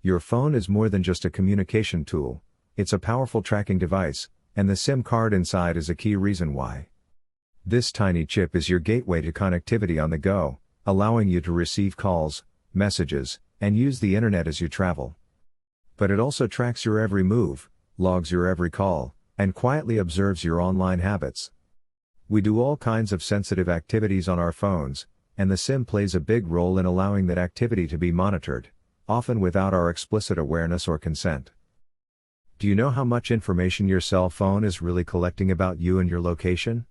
Your phone is more than just a communication tool, it's a powerful tracking device, and the SIM card inside is a key reason why. This tiny chip is your gateway to connectivity on the go, allowing you to receive calls, messages, and use the internet as you travel. But it also tracks your every move, logs your every call, and quietly observes your online habits. We do all kinds of sensitive activities on our phones, and the SIM plays a big role in allowing that activity to be monitored, often without our explicit awareness or consent. Do you know how much information your cell phone is really collecting about you and your location?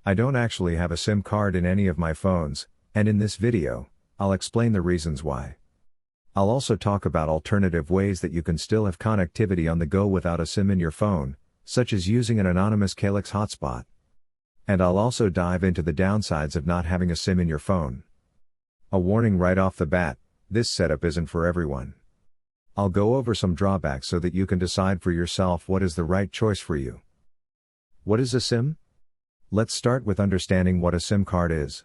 I don't actually have a SIM card in any of my phones, and in this video, I'll explain the reasons why. I'll also talk about alternative ways that you can still have connectivity on the go without a SIM in your phone, such as using an anonymous Calyx hotspot. And I'll also dive into the downsides of not having a SIM in your phone. A warning right off the bat, this setup isn't for everyone. I'll go over some drawbacks so that you can decide for yourself what is the right choice for you. What is a SIM? Let's start with understanding what a SIM card is.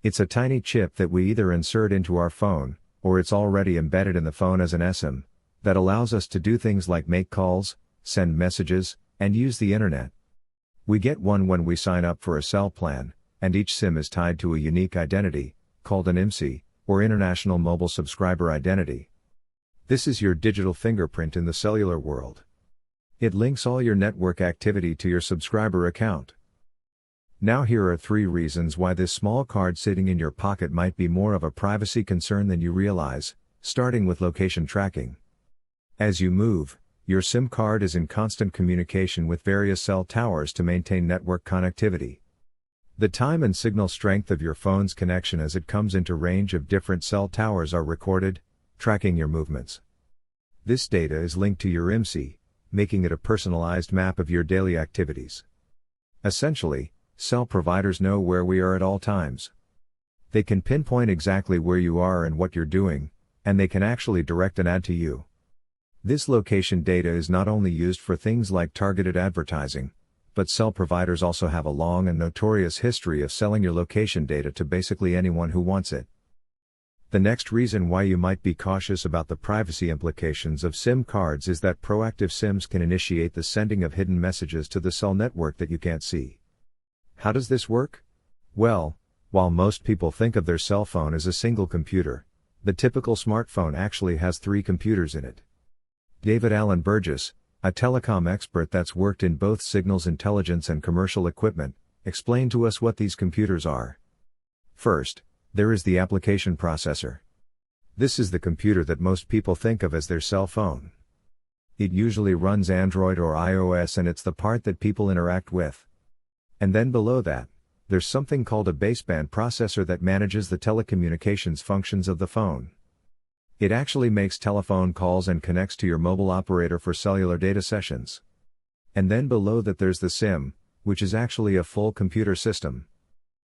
It's a tiny chip that we either insert into our phone, or it's already embedded in the phone as an eSIM, that allows us to do things like make calls, send messages, and use the internet. We get one when we sign up for a cell plan, and each SIM is tied to a unique identity, called an IMSI, or International Mobile Subscriber Identity. This is your digital fingerprint in the cellular world. It links all your network activity to your subscriber account. Now here are 3 reasons why this small card sitting in your pocket might be more of a privacy concern than you realize, starting with location tracking. As you move, your SIM card is in constant communication with various cell towers to maintain network connectivity. The time and signal strength of your phone's connection as it comes into range of different cell towers are recorded, tracking your movements. This data is linked to your IMSI, making it a personalized map of your daily activities. Essentially, cell providers know where we are at all times. They can pinpoint exactly where you are and what you're doing, and they can actually direct an ad to you. This location data is not only used for things like targeted advertising, but cell providers also have a long and notorious history of selling your location data to basically anyone who wants it. The next reason why you might be cautious about the privacy implications of SIM cards is that proactive SIMs can initiate the sending of hidden messages to the cell network that you can't see. How does this work? Well, while most people think of their cell phone as a single computer, the typical smartphone actually has 3 computers in it. David Allen Burgess, a telecom expert that's worked in both signals intelligence and commercial equipment, explained to us what these computers are. First, there is the application processor. This is the computer that most people think of as their cell phone. It usually runs Android or iOS, and it's the part that people interact with. And then below that, there's something called a baseband processor that manages the telecommunications functions of the phone. It actually makes telephone calls and connects to your mobile operator for cellular data sessions. And then below that there's the SIM, which is actually a full computer system.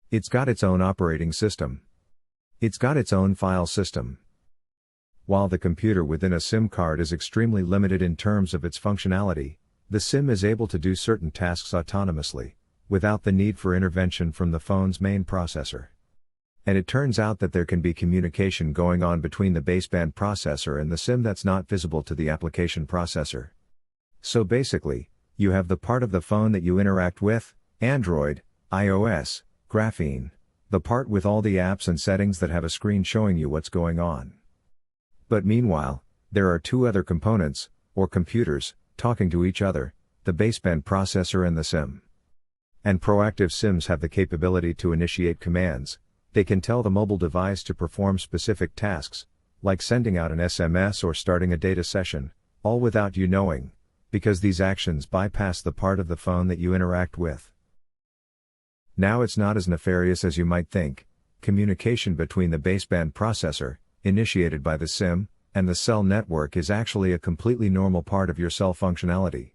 It's got its own operating system. It's got its own file system. While the computer within a SIM card is extremely limited in terms of its functionality, the SIM is able to do certain tasks autonomously, without the need for intervention from the phone's main processor. And it turns out that there can be communication going on between the baseband processor and the SIM that's not visible to the application processor. So basically, you have the part of the phone that you interact with, Android, iOS, Graphene, the part with all the apps and settings that have a screen showing you what's going on. But meanwhile, there are 2 other components, or computers, talking to each other, the baseband processor and the SIM. And proactive SIMs have the capability to initiate commands. They can tell the mobile device to perform specific tasks, like sending out an SMS or starting a data session, all without you knowing, because these actions bypass the part of the phone that you interact with. Now it's not as nefarious as you might think. Communication between the baseband processor, initiated by the SIM, and the cell network is actually a completely normal part of your cell functionality.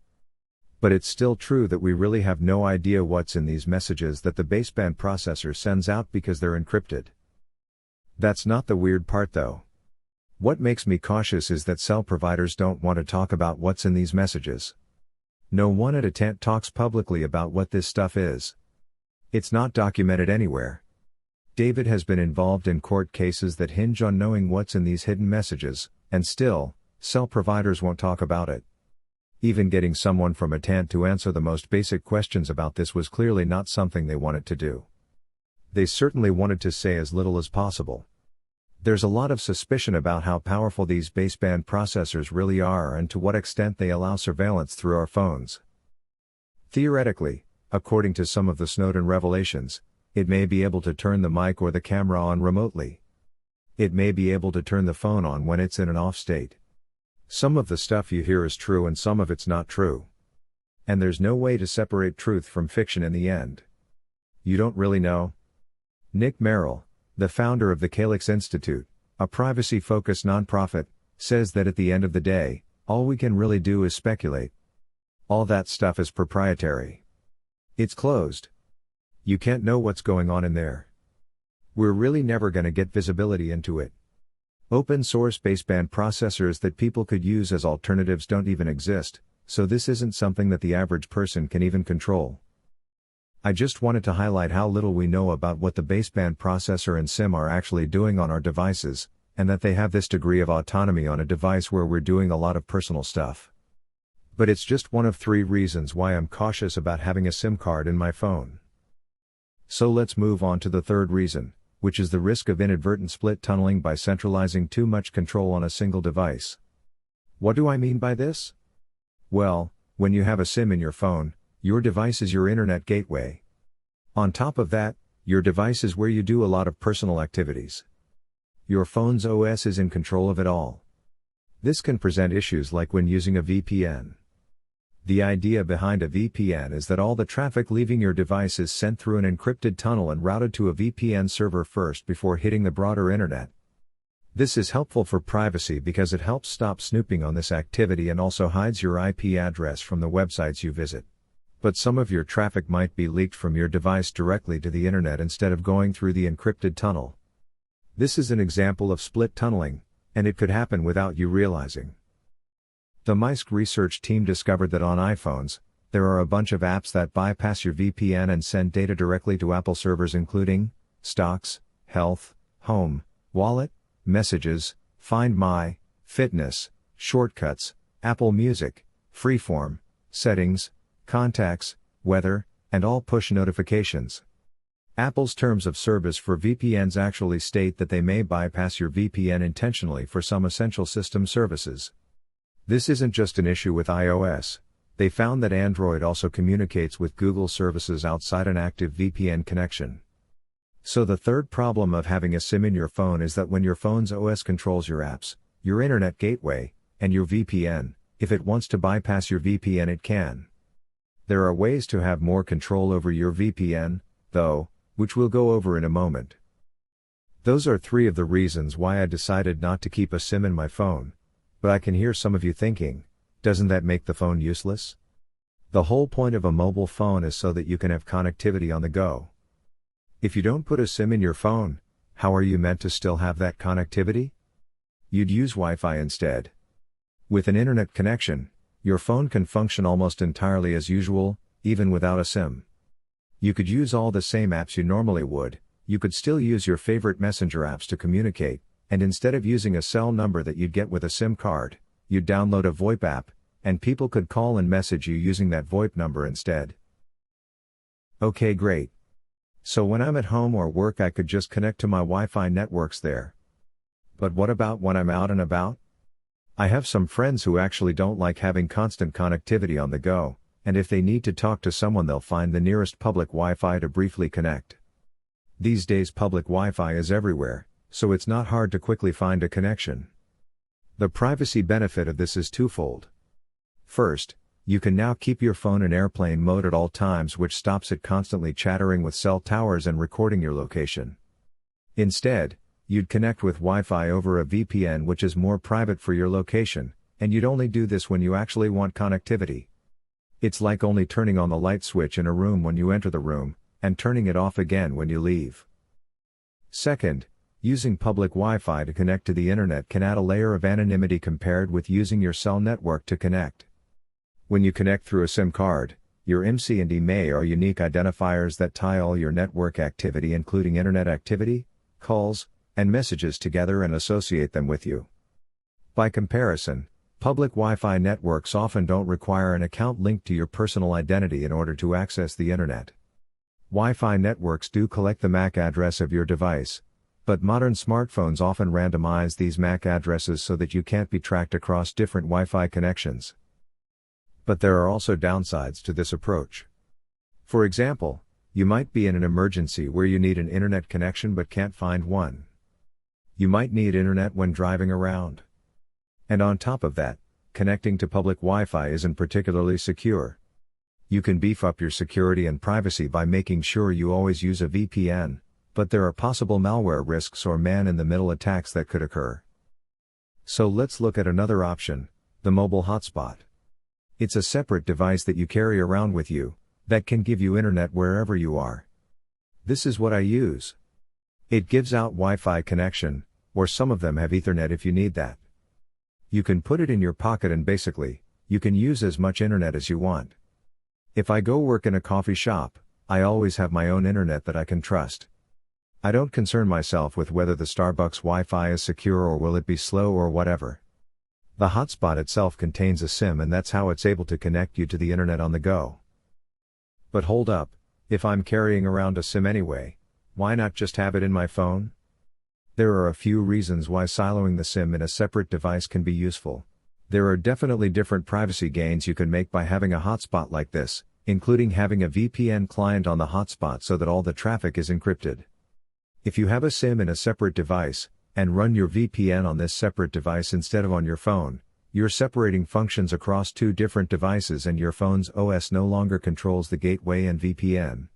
But it's still true that we really have no idea what's in these messages that the baseband processor sends out because they're encrypted. That's not the weird part though. What makes me cautious is that cell providers don't want to talk about what's in these messages. No one at a tent talks publicly about what this stuff is. It's not documented anywhere. David has been involved in court cases that hinge on knowing what's in these hidden messages, And still, cell providers won't talk about it. Even getting someone from a tent to answer the most basic questions about this was clearly not something they wanted to do. They certainly wanted to say as little as possible. There's a lot of suspicion about how powerful these baseband processors really are and to what extent they allow surveillance through our phones. Theoretically, according to some of the Snowden revelations, it may be able to turn the mic or the camera on remotely. It may be able to turn the phone on when it's in an off state. Some of the stuff you hear is true and some of it's not true. And there's no way to separate truth from fiction in the end. You don't really know? Nick Merrill, the founder of the Calyx Institute, a privacy-focused nonprofit, says that at the end of the day, all we can really do is speculate. All that stuff is proprietary. It's closed. You can't know what's going on in there. We're really never going to get visibility into it. Open source baseband processors that people could use as alternatives don't even exist, so this isn't something that the average person can even control. I just wanted to highlight how little we know about what the baseband processor and SIM are actually doing on our devices, and that they have this degree of autonomy on a device where we're doing a lot of personal stuff. But it's just one of 3 reasons why I'm cautious about having a SIM card in my phone. So let's move on to the 3rd reason, which is the risk of inadvertent split tunneling by centralizing too much control on a single device. What do I mean by this? Well, when you have a SIM in your phone, your device is your internet gateway. On top of that, your device is where you do a lot of personal activities. Your phone's OS is in control of it all. This can present issues like when using a VPN. The idea behind a VPN is that all the traffic leaving your device is sent through an encrypted tunnel and routed to a VPN server first before hitting the broader internet. This is helpful for privacy because it helps stop snooping on this activity and also hides your IP address from the websites you visit. But some of your traffic might be leaked from your device directly to the internet instead of going through the encrypted tunnel. This is an example of split tunneling, and it could happen without you realizing. The MISC research team discovered that on iPhones, there are a bunch of apps that bypass your VPN and send data directly to Apple servers including Stocks, Health, Home, Wallet, Messages, Find My, Fitness, Shortcuts, Apple Music, Freeform, Settings, Contacts, Weather, and all push notifications. Apple's terms of service for VPNs actually state that they may bypass your VPN intentionally for some essential system services. This isn't just an issue with iOS. They found that Android also communicates with Google services outside an active VPN connection. So the 3rd problem of having a SIM in your phone is that when your phone's OS controls your apps, your internet gateway, and your VPN, if it wants to bypass your VPN it can. There are ways to have more control over your VPN, though, which we'll go over in a moment. Those are 3 of the reasons why I decided not to keep a SIM in my phone. But I can hear some of you thinking, doesn't that make the phone useless? The whole point of a mobile phone is so that you can have connectivity on the go. If you don't put a SIM in your phone, how are you meant to still have that connectivity? You'd use Wi-Fi instead. With an internet connection, your phone can function almost entirely as usual, even without a SIM. You could use all the same apps you normally would, you could still use your favorite messenger apps to communicate, and instead of using a cell number that you'd get with a SIM card, you'd download a VoIP app, and people could call and message you using that VoIP number instead. Okay, great. So when I'm at home or work I could just connect to my Wi-Fi networks there. But what about when I'm out and about? I have some friends who actually don't like having constant connectivity on the go, and if they need to talk to someone they'll find the nearest public Wi-Fi to briefly connect. These days public Wi-Fi is everywhere, so it's not hard to quickly find a connection. The privacy benefit of this is twofold. First, you can now keep your phone in airplane mode at all times, which stops it constantly chattering with cell towers and recording your location. Instead, you'd connect with Wi-Fi over a VPN, which is more private for your location, and you'd only do this when you actually want connectivity. It's like only turning on the light switch in a room when you enter the room, and turning it off again when you leave. Second, using public Wi-Fi to connect to the internet can add a layer of anonymity compared with using your cell network to connect. When you connect through a SIM card, your IMSI and IMEI are unique identifiers that tie all your network activity, including internet activity, calls, and messages together and associate them with you. By comparison, public Wi-Fi networks often don't require an account linked to your personal identity in order to access the internet. Wi-Fi networks do collect the MAC address of your device, but modern smartphones often randomize these MAC addresses so that you can't be tracked across different Wi-Fi connections. But there are also downsides to this approach. For example, you might be in an emergency where you need an internet connection but can't find one. You might need internet when driving around. And on top of that, connecting to public Wi-Fi isn't particularly secure. You can beef up your security and privacy by making sure you always use a VPN, but there are possible malware risks or man-in-the-middle attacks that could occur. So let's look at another option, the mobile hotspot. It's a separate device that you carry around with you, that can give you internet wherever you are. This is what I use. It gives out Wi-Fi connection, or some of them have Ethernet if you need that. You can put it in your pocket and basically, you can use as much internet as you want. If I go work in a coffee shop, I always have my own internet that I can trust. I don't concern myself with whether the Starbucks Wi-Fi is secure or will it be slow or whatever. The hotspot itself contains a SIM and that's how it's able to connect you to the internet on the go. But hold up, if I'm carrying around a SIM anyway, why not just have it in my phone? There are a few reasons why siloing the SIM in a separate device can be useful. There are definitely different privacy gains you can make by having a hotspot like this, including having a VPN client on the hotspot so that all the traffic is encrypted. If you have a SIM in a separate device, and run your VPN on this separate device instead of on your phone, you're separating functions across two different devices and your phone's OS no longer controls the gateway and VPN.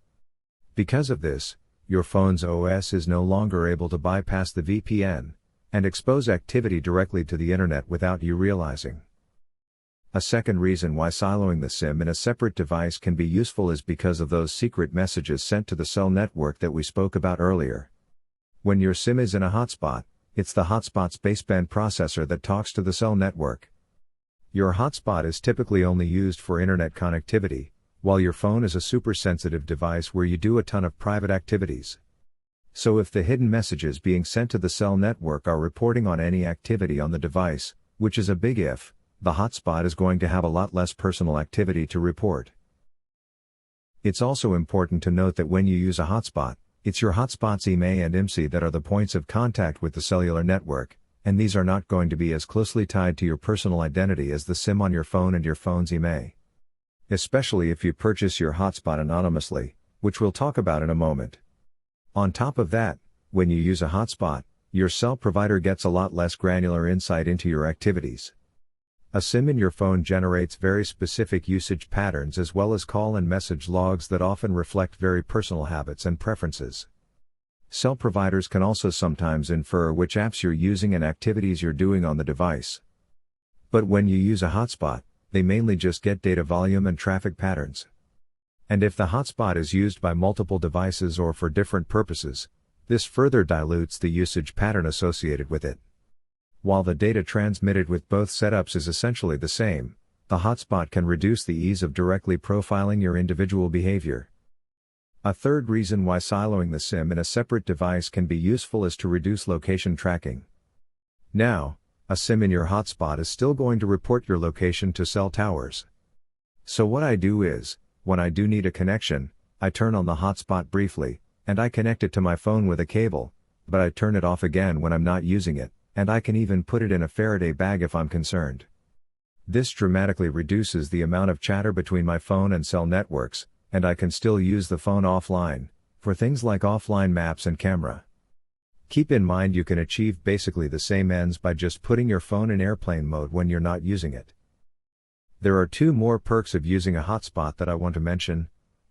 Because of this, your phone's OS is no longer able to bypass the VPN, and expose activity directly to the internet without you realizing. A second reason why siloing the SIM in a separate device can be useful is because of those secret messages sent to the cell network that we spoke about earlier. When your SIM is in a hotspot, it's the hotspot's baseband processor that talks to the cell network. Your hotspot is typically only used for internet connectivity, while your phone is a super sensitive device where you do a ton of private activities. So if the hidden messages being sent to the cell network are reporting on any activity on the device, which is a big if, the hotspot is going to have a lot less personal activity to report. It's also important to note that when you use a hotspot, it's your hotspot's IMEI and IMSI that are the points of contact with the cellular network, and these are not going to be as closely tied to your personal identity as the SIM on your phone and your phone's IMEI. Especially if you purchase your hotspot anonymously, which we'll talk about in a moment. On top of that, when you use a hotspot, your cell provider gets a lot less granular insight into your activities. A SIM in your phone generates very specific usage patterns as well as call and message logs that often reflect very personal habits and preferences. Cell providers can also sometimes infer which apps you're using and activities you're doing on the device. But when you use a hotspot, they mainly just get data volume and traffic patterns. And if the hotspot is used by multiple devices or for different purposes, this further dilutes the usage pattern associated with it. While the data transmitted with both setups is essentially the same, the hotspot can reduce the ease of directly profiling your individual behavior. A third reason why siloing the SIM in a separate device can be useful is to reduce location tracking. Now, a SIM in your hotspot is still going to report your location to cell towers. So what I do is, when I do need a connection, I turn on the hotspot briefly, and I connect it to my phone with a cable, but I turn it off again when I'm not using it, and I can even put it in a Faraday bag if I'm concerned. This dramatically reduces the amount of chatter between my phone and cell networks, and I can still use the phone offline, for things like offline maps and camera. Keep in mind you can achieve basically the same ends by just putting your phone in airplane mode when you're not using it. There are two more perks of using a hotspot that I want to mention,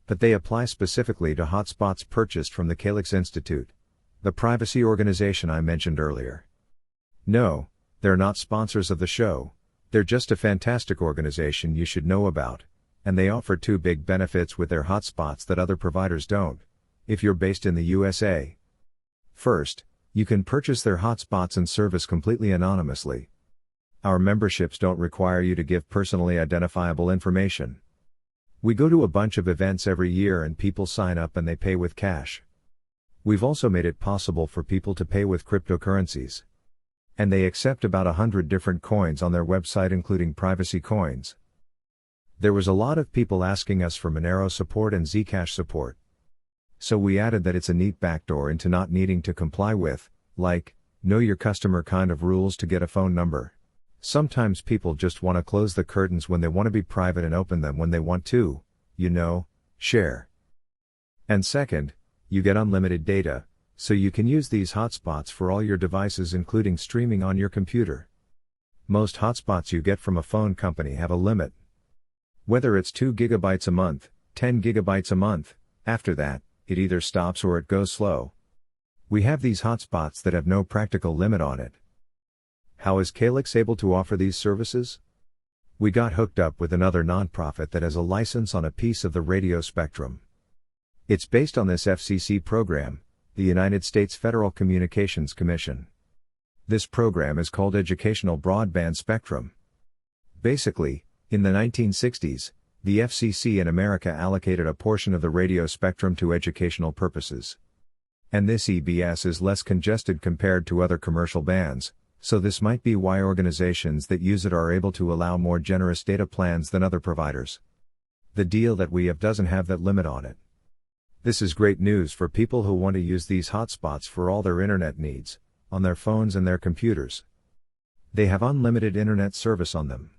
but they apply specifically to hotspots purchased from the Calyx Institute, the privacy organization I mentioned earlier. No, they're not sponsors of the show, they're just a fantastic organization you should know about, and they offer two big benefits with their hotspots that other providers don't, if you're based in the USA. First, you can purchase their hotspots and service completely anonymously. Our memberships don't require you to give personally identifiable information. We go to a bunch of events every year and people sign up and they pay with cash. We've also made it possible for people to pay with cryptocurrencies. And they accept about 100 different coins on their website, including privacy coins. There was a lot of people asking us for Monero support and Zcash support. So we added that it's a neat backdoor into not needing to comply with, like, know your customer kind of rules to get a phone number. Sometimes people just want to close the curtains when they want to be private and open them when they want to, share. And second, you get unlimited data, so you can use these hotspots for all your devices, including streaming on your computer. Most hotspots you get from a phone company have a limit. Whether it's 2 gigabytes a month, 10 gigabytes a month, after that, it either stops or it goes slow. We have these hotspots that have no practical limit on it. How is Calyx able to offer these services? We got hooked up with another nonprofit that has a license on a piece of the radio spectrum. It's based on this FCC program, the United States Federal Communications Commission. This program is called Educational Broadband Spectrum. Basically, in the 1960s, the FCC in America allocated a portion of the radio spectrum to educational purposes. And this EBS is less congested compared to other commercial bands, so this might be why organizations that use it are able to allow more generous data plans than other providers. The deal that we have doesn't have that limit on it. This is great news for people who want to use these hotspots for all their internet needs, on their phones and their computers. They have unlimited internet service on them.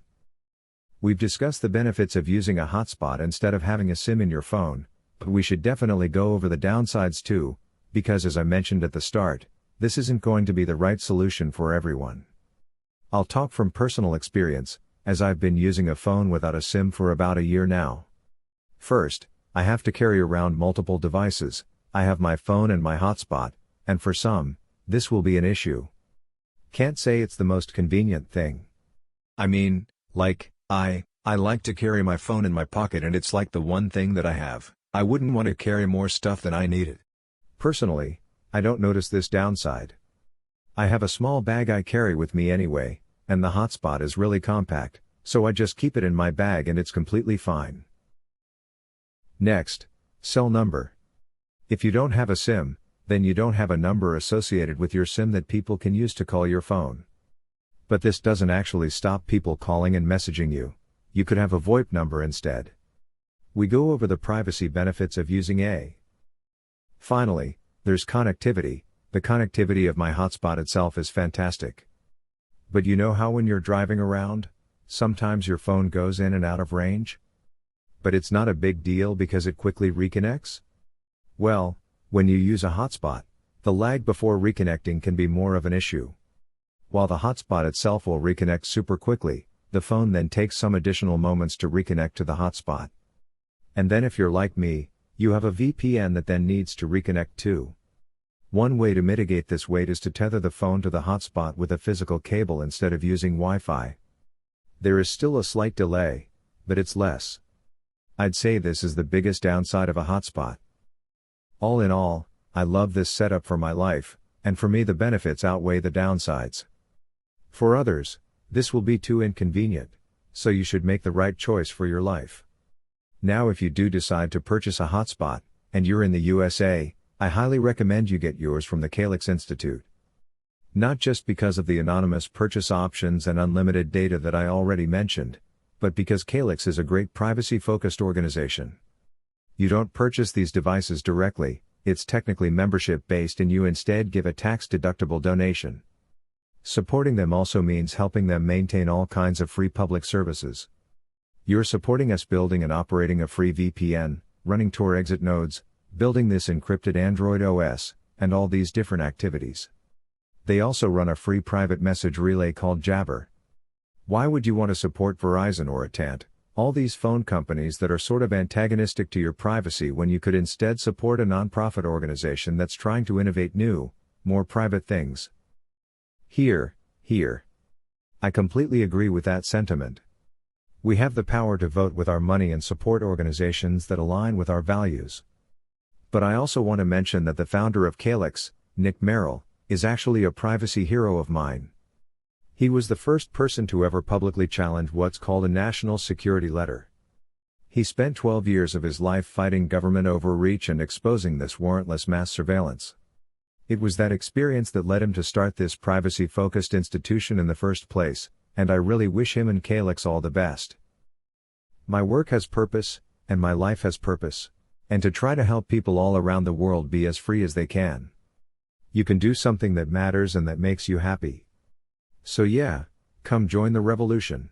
We've discussed the benefits of using a hotspot instead of having a SIM in your phone, but we should definitely go over the downsides too, because as I mentioned at the start, this isn't going to be the right solution for everyone. I'll talk from personal experience, as I've been using a phone without a SIM for about a year now. First, I have to carry around multiple devices. I have my phone and my hotspot, and for some, this will be an issue. Can't say it's the most convenient thing. I mean, I like to carry my phone in my pocket and it's like the one thing that I have. I wouldn't want to carry more stuff than I needed. Personally, I don't notice this downside. I have a small bag I carry with me anyway, and the hotspot is really compact, so I just keep it in my bag and it's completely fine. Next, cell number. If you don't have a SIM, then you don't have a number associated with your SIM that people can use to call your phone. But this doesn't actually stop people calling and messaging you. You could have a VoIP number instead. We go over the privacy benefits of using a. Finally, there's connectivity. The connectivity of my hotspot itself is fantastic. But you know how when you're driving around, sometimes your phone goes in and out of range? But it's not a big deal because it quickly reconnects? Well, when you use a hotspot, the lag before reconnecting can be more of an issue. While the hotspot itself will reconnect super quickly, the phone then takes some additional moments to reconnect to the hotspot. And then if you're like me, you have a VPN that then needs to reconnect too. One way to mitigate this wait is to tether the phone to the hotspot with a physical cable instead of using Wi-Fi. There is still a slight delay, but it's less. I'd say this is the biggest downside of a hotspot. All in all, I love this setup for my life, and for me the benefits outweigh the downsides. For others, this will be too inconvenient, so you should make the right choice for your life. Now if you do decide to purchase a hotspot, and you're in the USA, I highly recommend you get yours from the Calyx Institute. Not just because of the anonymous purchase options and unlimited data that I already mentioned, but because Calyx is a great privacy-focused organization. You don't purchase these devices directly, it's technically membership-based and you instead give a tax-deductible donation. Supporting them also means helping them maintain all kinds of free public services. You're supporting us building and operating a free VPN, running Tor exit nodes, building this encrypted Android OS, and all these different activities. They also run a free private message relay called Jabber. Why would you want to support Verizon or Atant, all these phone companies that are sort of antagonistic to your privacy when you could instead support a nonprofit organization that's trying to innovate new, more private things? Here. I completely agree with that sentiment. We have the power to vote with our money and support organizations that align with our values. But I also want to mention that the founder of Calyx, Nick Merrill, is actually a privacy hero of mine. He was the first person to ever publicly challenge what's called a national security letter. He spent 12 years of his life fighting government overreach and exposing this warrantless mass surveillance. It was that experience that led him to start this privacy-focused institution in the first place, and I really wish him and Calyx all the best. My work has purpose, and my life has purpose, and to try to help people all around the world be as free as they can. You can do something that matters and that makes you happy. So yeah, come join the revolution.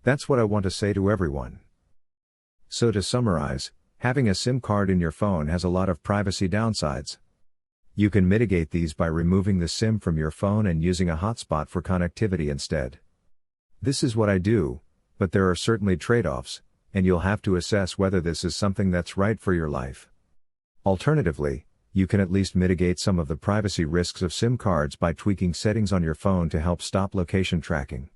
That's what I want to say to everyone. So to summarize, having a SIM card in your phone has a lot of privacy downsides. You can mitigate these by removing the SIM from your phone and using a hotspot for connectivity instead. This is what I do, but there are certainly trade-offs, and you'll have to assess whether this is something that's right for your life. Alternatively, you can at least mitigate some of the privacy risks of SIM cards by tweaking settings on your phone to help stop location tracking.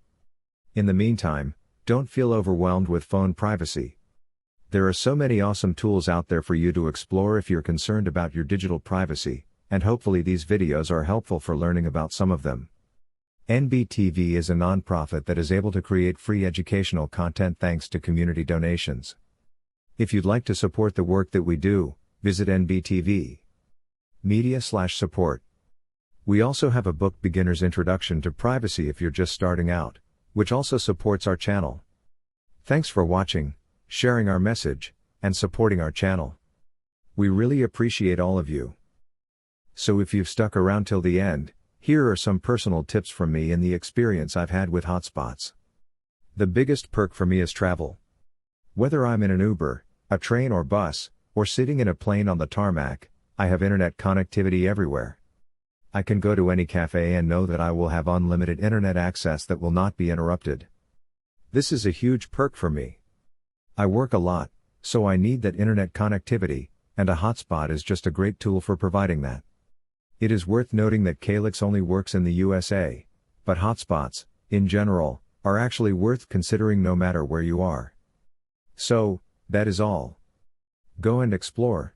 In the meantime, don't feel overwhelmed with phone privacy. There are so many awesome tools out there for you to explore if you're concerned about your digital privacy, and hopefully these videos are helpful for learning about some of them. NBTV is a nonprofit that is able to create free educational content thanks to community donations. If you'd like to support the work that we do, visit NBTV media/support. We also have a book, Beginner's Introduction to Privacy if you're just starting out, which also supports our channel. Thanks for watching, sharing our message, and supporting our channel. We really appreciate all of you. So if you've stuck around till the end, here are some personal tips from me and the experience I've had with hotspots. The biggest perk for me is travel. Whether I'm in an Uber, a train or bus, or sitting in a plane on the tarmac, I have internet connectivity everywhere. I can go to any cafe and know that I will have unlimited internet access that will not be interrupted. This is a huge perk for me. I work a lot, so I need that internet connectivity, and a hotspot is just a great tool for providing that. It is worth noting that Calyx only works in the USA, but hotspots, in general, are actually worth considering no matter where you are. So, that is all. Go and explore.